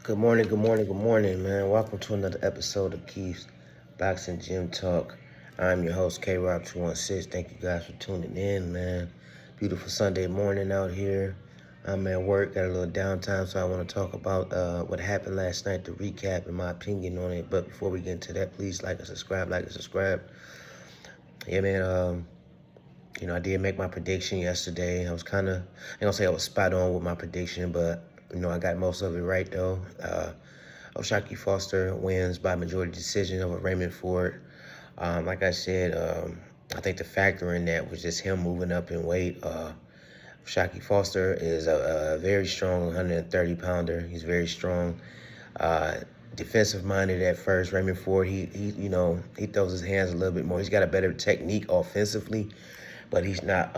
Good morning, good morning, good morning, man. Welcome to another episode of Keith's Boxing Gym Talk. I'm your host, K-Rob216. Thank you guys for tuning in, man. Beautiful Sunday morning out here. I'm at work, got a little downtime, so I want to talk about what happened last night, the recap and my opinion on it. But before we get into that, please like and subscribe. Yeah, man, I did make my prediction yesterday. I was kind of, I gonna say I was spot on with my prediction, but, I got most of it right, though. Shakur Foster wins by majority decision over Raymond Ford. Like I said, I think the factor in that was just him moving up in weight. Shakur Foster is a very strong 130 pounder. He's very strong. Defensive minded at first. Raymond Ford, he throws his hands a little bit more. He's got a better technique offensively, but he's not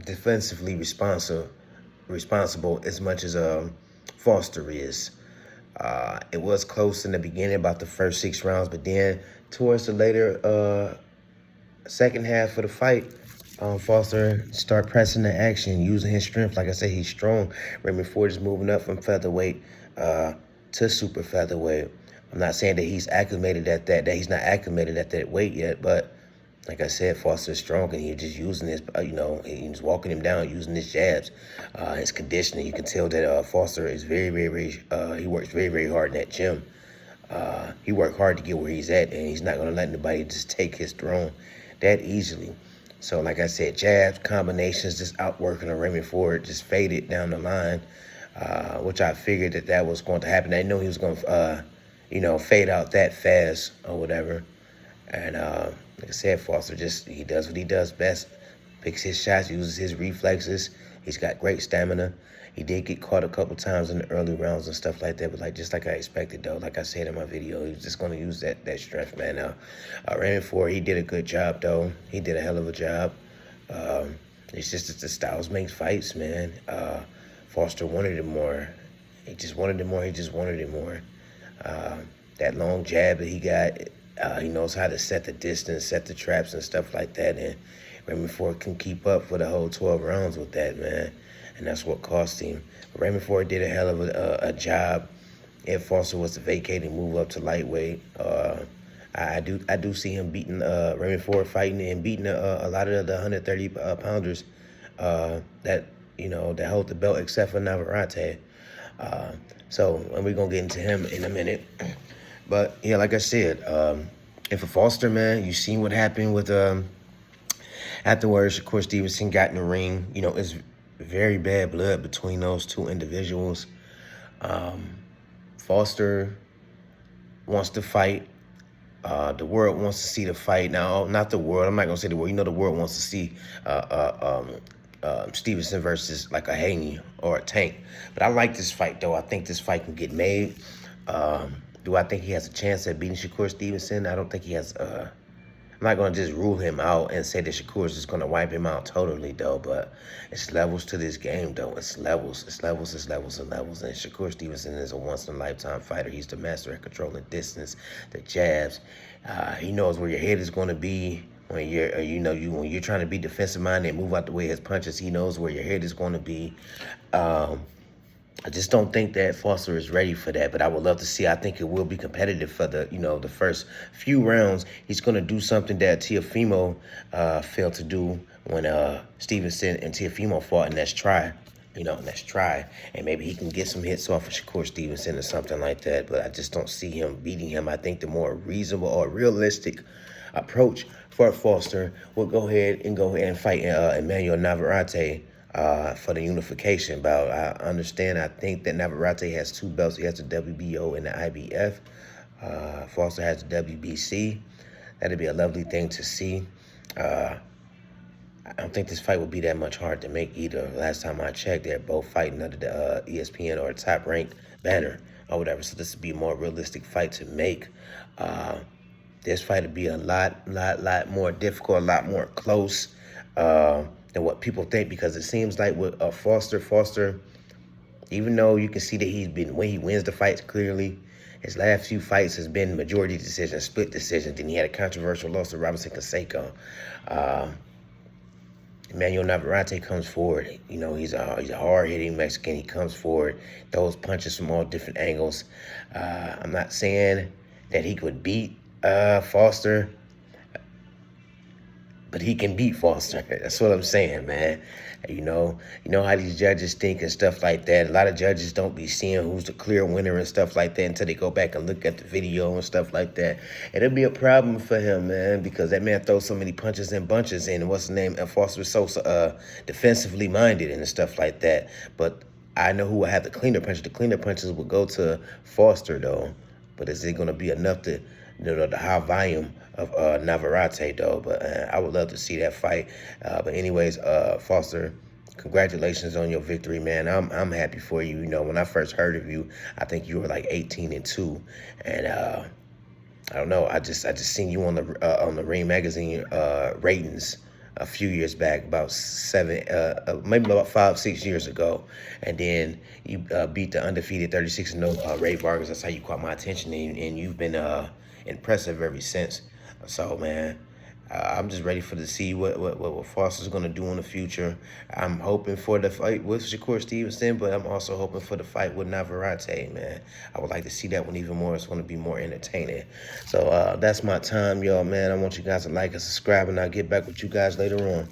defensively responsible as much as Foster is. It was close in the beginning, about the first 6 rounds, but then towards the later second half of the fight, Foster start pressing the action, using his strength. Like I said, he's strong. Raymond Ford is moving up from featherweight to super featherweight. I'm not saying that he's acclimated at that he's not acclimated at that weight yet, but like I said, Foster's strong, and he's just using his, he's walking him down, using his jabs, his conditioning. You can tell that Foster is he works very, very hard in that gym. He worked hard to get where he's at, and he's not going to let anybody just take his throne that easily. So, like I said, jabs, combinations, just outworking on Raymond Ford, just faded down the line, which I figured that was going to happen. I didn't know he was going to, fade out that fast or whatever. And like I said, Foster he does what he does best. Picks his shots, uses his reflexes. He's got great stamina. He did get caught a couple times in the early rounds and stuff like that, but just like I expected, though. Like I said in my video, he was just going to use that strength, man. Now, Raymond Ford, he did a good job, though. He did a hell of a job. It's just that the styles make fights, man. Foster wanted it more. He just wanted it more. That long jab that he got, he knows how to set the distance, set the traps and stuff like that. And Raymond Ford can keep up for the whole 12 rounds with that, man. And that's what cost him. But Raymond Ford did a hell of a job. If Foster was to vacate and move up to lightweight, I do see him beating Raymond Ford, fighting and beating a lot of the 130 pounders that hold the belt, except for Navarrete. And we're gonna get into him in a minute. But yeah, like I said, if a Foster, man, you seen what happened with afterwards, Shakur Stevenson got in the ring. It's very bad blood between those two individuals. Foster wants to fight. The world wants to see the fight. Now, not the world. I'm not gonna say the world. The world wants to see Stevenson versus like a Haney or a Tank. But I like this fight, though. I think this fight can get made. Do I think he has a chance at beating Shakur Stevenson? I don't think he has. I'm not going to just rule him out and say that Shakur is just going to wipe him out totally, though. But it's levels to this game, though. It's levels. And Shakur Stevenson is a once-in-a-lifetime fighter. He's the master at controlling distance, the jabs. He knows where your head is going to be when you're, when you're trying to be defensive-minded and move out the way his punches. He knows where your head is going to be. I just don't think that Foster is ready for that, but I would love to see. I think it will be competitive for the first few rounds. He's going to do something that Teofimo failed to do when Stevenson and Teofimo fought, and that's try. And maybe he can get some hits off of Shakur Stevenson or something like that, but I just don't see him beating him. I think the more reasonable or realistic approach for Foster will go ahead and fight Emmanuel Navarrete for the unification bout. I understand. I think that Navarrete has 2 belts. He has the WBO and the IBF. Foster has the WBC. That'd be a lovely thing to see. I don't think this fight would be that much hard to make either. Last time I checked, they're both fighting under the ESPN or Top Rank banner or whatever. So this would be a more realistic fight to make. This fight would be a lot more difficult, a lot more close than what people think, because it seems like with Foster, even though you can see that when he wins the fights clearly, his last few fights has been majority decision, split decision. Then he had a controversial loss to Robinson Canseco. Emmanuel Navarrete comes forward. You know, he's a hard-hitting Mexican. He comes forward, throws punches from all different angles. I'm not saying that he could beat Foster, but he can beat Foster. That's what I'm saying, man. You know how these judges think and stuff like that. A lot of judges don't be seeing who's the clear winner and stuff like that until they go back and look at the video and stuff like that. It'll be a problem for him, man, because that man throws so many punches and bunches in. What's his name? And Foster was so defensively minded and stuff like that. But I know who will have the cleaner punches. The cleaner punches will go to Foster, though. But is it going to be enough to, the high volume of Navarrete, though? But I would love to see that fight. But anyways, Foster, congratulations on your victory, man. I'm happy for you. You know, when I first heard of you, I think you were like 18-2, and I don't know. I just seen you on the Ring magazine ratings a few years back, about maybe about 5-6 years ago, and then you beat the undefeated 36-0 Ray Vargas. That's how you caught my attention, and you've been impressive ever since. So, man, I'm just ready to see what Foster's going to do in the future. I'm hoping for the fight with Shakur Stevenson, but I'm also hoping for the fight with Navarrete, man. I would like to see that one even more. It's going to be more entertaining. So that's my time, y'all, man. I want you guys to like and subscribe, and I'll get back with you guys later on.